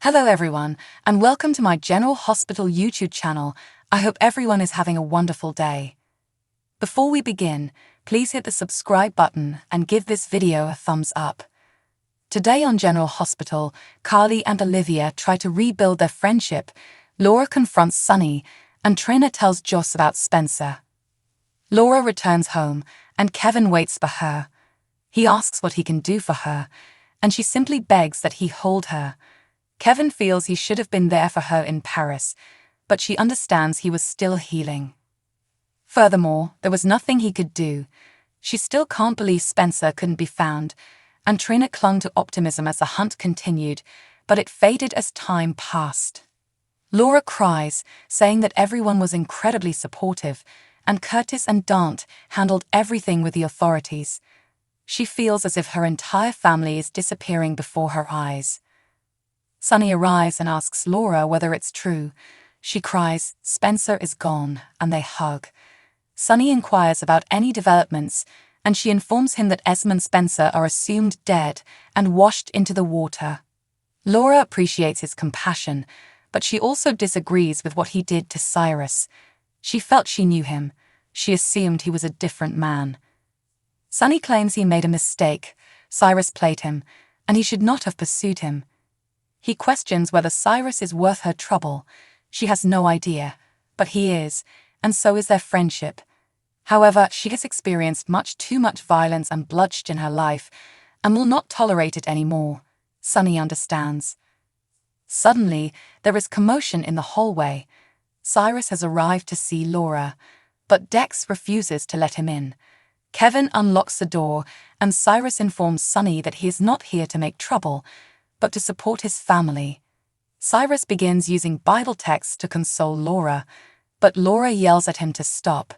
Hello everyone, and welcome to my General Hospital YouTube channel. I hope everyone is having a wonderful day. Before we begin, please hit the subscribe button and give this video a thumbs up. Today on General Hospital, Carly and Olivia try to rebuild their friendship. Laura confronts Sunny, and Trina tells Joss about Spencer. Laura returns home, and Kevin waits for her. He asks what he can do for her, and she simply begs that he hold her. Kevin feels he should have been there for her in Paris, but she understands he was still healing. Furthermore, there was nothing he could do. She still can't believe Spencer couldn't be found, and Trina clung to optimism as the hunt continued, but it faded as time passed. Laura cries, saying that everyone was incredibly supportive, and Curtis and Dante handled everything with the authorities. She feels as if her entire family is disappearing before her eyes. Sunny arrives and asks Laura whether it's true. She cries, "Spencer is gone," and they hug. Sunny inquires about any developments, and she informs him that Esme and Spencer are assumed dead and washed into the water. Laura appreciates his compassion, but she also disagrees with what he did to Cyrus. She felt she knew him. She assumed he was a different man. Sunny claims he made a mistake. Cyrus played him, and he should not have pursued him. He questions whether Cyrus is worth her trouble. She has no idea, but he is, and so is their friendship. However, she has experienced much too much violence and bloodshed in her life, and will not tolerate it anymore. Sunny understands. Suddenly, there is commotion in the hallway. Cyrus has arrived to see Laura, but Dex refuses to let him in. Kevin unlocks the door, and Cyrus informs Sunny that he is not here to make trouble, but to support his family. Cyrus begins using Bible texts to console Laura, but Laura yells at him to stop.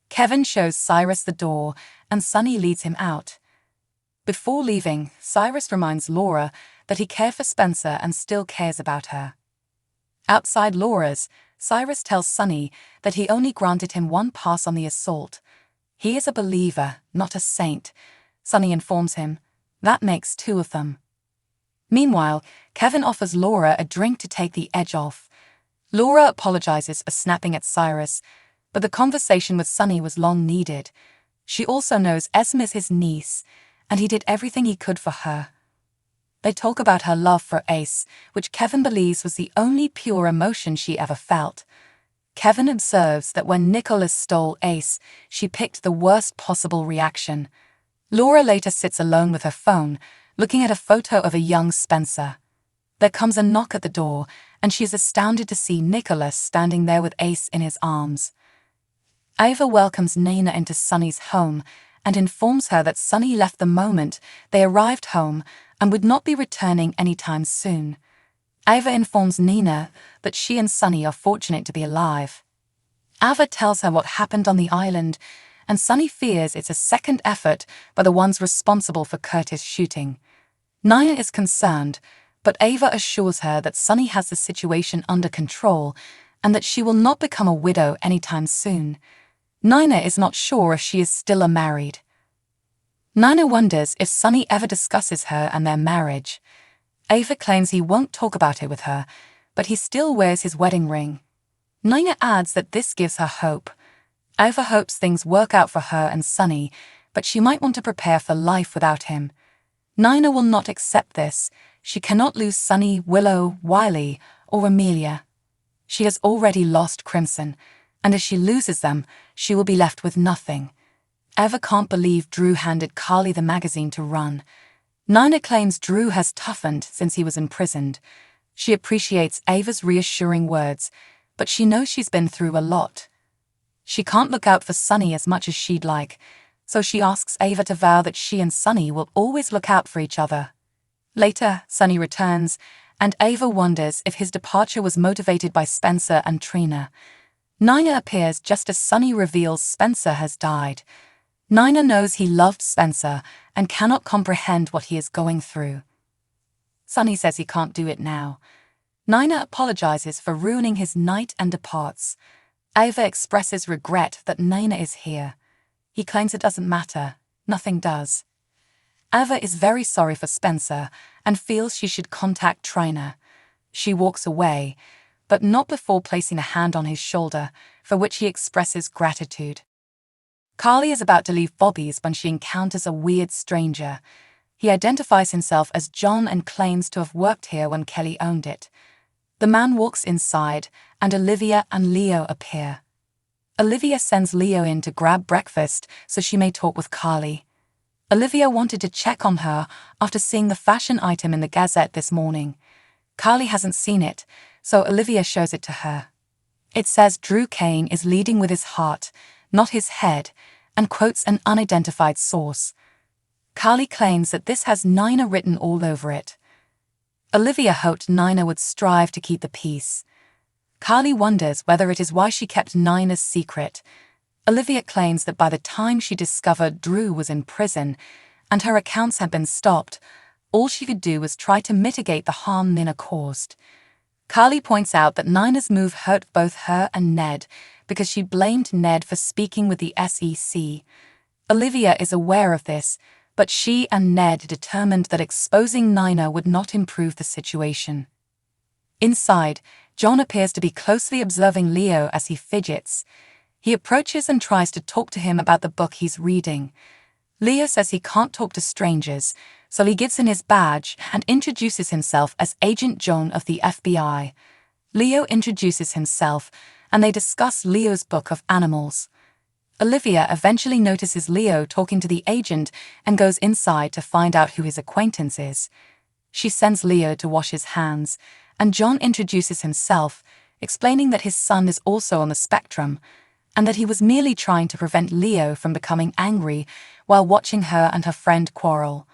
Kevin shows Cyrus the door, and Sunny leads him out. Before leaving, Cyrus reminds Laura that he cared for Spencer and still cares about her. Outside Laura's, Cyrus tells Sunny that he only granted him one pass on the assault. He is a believer, not a saint. Sunny informs him. That makes two of them. Meanwhile, Kevin offers Laura a drink to take the edge off. Laura apologizes for snapping at Cyrus, but the conversation with Sunny was long needed. She also knows Esme is his niece, and he did everything he could for her. They talk about her love for Ace, which Kevin believes was the only pure emotion she ever felt. Kevin observes that when Nicholas stole Ace, she picked the worst possible reaction. Laura later sits alone with her phone, looking at a photo of a young Spencer. There comes a knock at the door, and she is astounded to see Nicholas standing there with Ace in his arms. Ava welcomes Nina into Sunny's home and informs her that Sunny left the moment they arrived home and would not be returning anytime soon. Ava informs Nina that she and Sunny are fortunate to be alive. Ava tells her what happened on the island, and Sunny fears it's a second effort by the ones responsible for Curtis' shooting. Nina is concerned, but Ava assures her that Sunny has the situation under control and that she will not become a widow anytime soon. Nina is not sure if she is still married. Nina wonders if Sunny ever discusses her and their marriage. Ava claims he won't talk about it with her, but he still wears his wedding ring. Nina adds that this gives her hope. Ava hopes things work out for her and Sunny, but she might want to prepare for life without him. Nina will not accept this. She cannot lose Sunny, Willow, Wiley, or Amelia. She has already lost Crimson, and if she loses them, she will be left with nothing. Ava can't believe Drew handed Carly the magazine to run. Nina claims Drew has toughened since he was imprisoned. She appreciates Ava's reassuring words, but she knows she's been through a lot. She can't look out for Sunny as much as she'd like, so she asks Ava to vow that she and Sunny will always look out for each other. Later, Sunny returns, and Ava wonders if his departure was motivated by Spencer and Trina. Nina appears just as Sunny reveals Spencer has died. Nina knows he loved Spencer and cannot comprehend what he is going through. Sunny says he can't do it now. Nina apologizes for ruining his night and departs. Ava expresses regret that Nina is here. He claims it doesn't matter. Nothing does. Ava is very sorry for Spencer and feels she should contact Trina. She walks away, but not before placing a hand on his shoulder, for which he expresses gratitude. Carly is about to leave Bobby's when she encounters a weird stranger. He identifies himself as John and claims to have worked here when Kelly owned it. The man walks inside, and Olivia and Leo appear. Olivia sends Leo in to grab breakfast so she may talk with Carly. Olivia wanted to check on her after seeing the fashion item in the Gazette this morning. Carly hasn't seen it, so Olivia shows it to her. It says Drew Kane is leading with his heart, not his head, and quotes an unidentified source. Carly claims that this has Nina written all over it. Olivia hoped Nina would strive to keep the peace. Carly wonders whether it is why she kept Nina's secret. Olivia claims that by the time she discovered Drew was in prison and her accounts had been stopped, all she could do was try to mitigate the harm Nina caused. Carly points out that Nina's move hurt both her and Ned because she blamed Ned for speaking with the SEC. Olivia is aware of this, but she and Ned determined that exposing Nina would not improve the situation. Inside, John appears to be closely observing Leo as he fidgets. He approaches and tries to talk to him about the book he's reading. Leo says he can't talk to strangers, so he gives him his badge and introduces himself as Agent John of the FBI. Leo introduces himself, and they discuss Leo's book of animals. Olivia eventually notices Leo talking to the agent and goes inside to find out who his acquaintance is. She sends Leo to wash his hands, and John introduces himself, explaining that his son is also on the spectrum, and that he was merely trying to prevent Leo from becoming angry while watching her and her friend quarrel.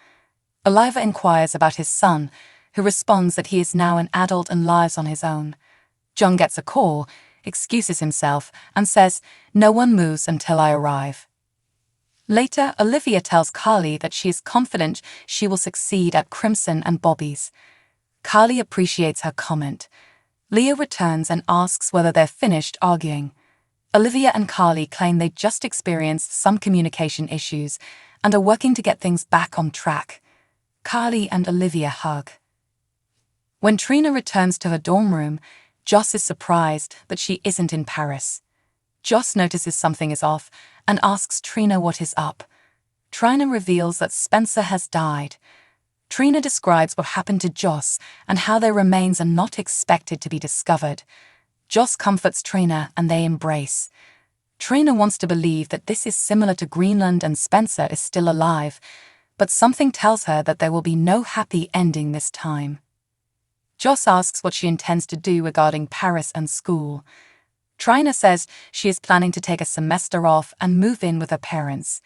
Olivia inquires about his son, who responds that he is now an adult and lives on his own. John gets a call, excuses himself, and says, "No one moves until I arrive." Later, Olivia tells Carly that she is confident she will succeed at Crimson and Bobby's. Carly appreciates her comment. Leo returns and asks whether they're finished arguing. Olivia and Carly claim they just experienced some communication issues and are working to get things back on track. Carly and Olivia hug. When Trina returns to her dorm room, Joss is surprised that she isn't in Paris. Joss notices something is off and asks Trina what is up. Trina reveals that Spencer has died. Trina describes what happened to Joss and how their remains are not expected to be discovered. Joss comforts Trina and they embrace. Trina wants to believe that this is similar to Greenland and Spencer is still alive, but something tells her that there will be no happy ending this time. Joss asks what she intends to do regarding Paris and school. Trina says she is planning to take a semester off and move in with her parents.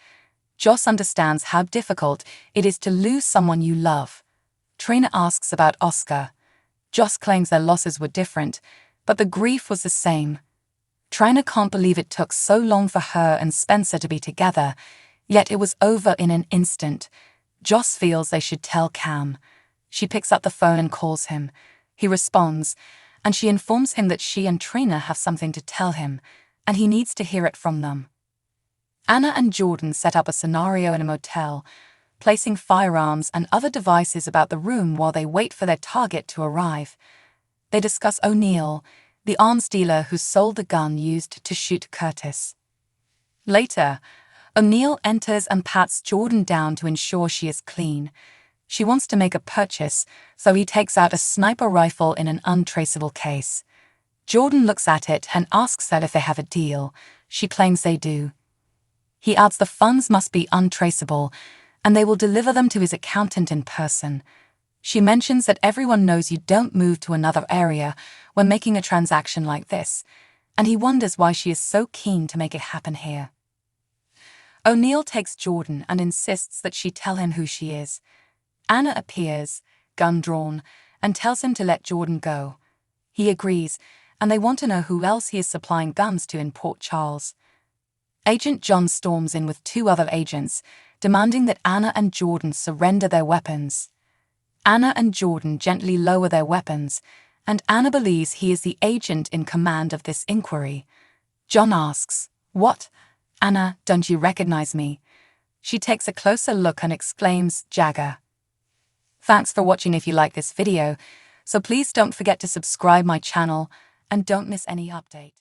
Joss understands how difficult it is to lose someone you love. Trina asks about Oscar. Joss claims their losses were different, but the grief was the same. Trina can't believe it took so long for her and Spencer to be together, yet it was over in an instant. Joss feels they should tell Cam. She picks up the phone and calls him. He responds, and she informs him that she and Trina have something to tell him, and he needs to hear it from them. Anna and Jordan set up a scenario in a motel, placing firearms and other devices about the room while they wait for their target to arrive. They discuss O'Neill, the arms dealer who sold the gun used to shoot Curtis. Later, O'Neill enters and pats Jordan down to ensure she is clean. She wants to make a purchase, so he takes out a sniper rifle in an untraceable case. Jordan looks at it and asks her if they have a deal. She claims they do. He adds the funds must be untraceable, and they will deliver them to his accountant in person. She mentions that everyone knows you don't move to another area when making a transaction like this, and he wonders why she is so keen to make it happen here. O'Neill takes Jordan and insists that she tell him who she is. Anna appears, gun drawn, and tells him to let Jordan go. He agrees, and they want to know who else he is supplying guns to in Port Charles. Agent John storms in with 2 other agents, demanding that Anna and Jordan surrender their weapons. Anna and Jordan gently lower their weapons, and Anna believes he is the agent in command of this inquiry. John asks, "What? Anna, don't you recognize me?" She takes a closer look and exclaims, "Jagger." Thanks for watching. If you like this video, So please don't forget to subscribe my channel and don't miss any update.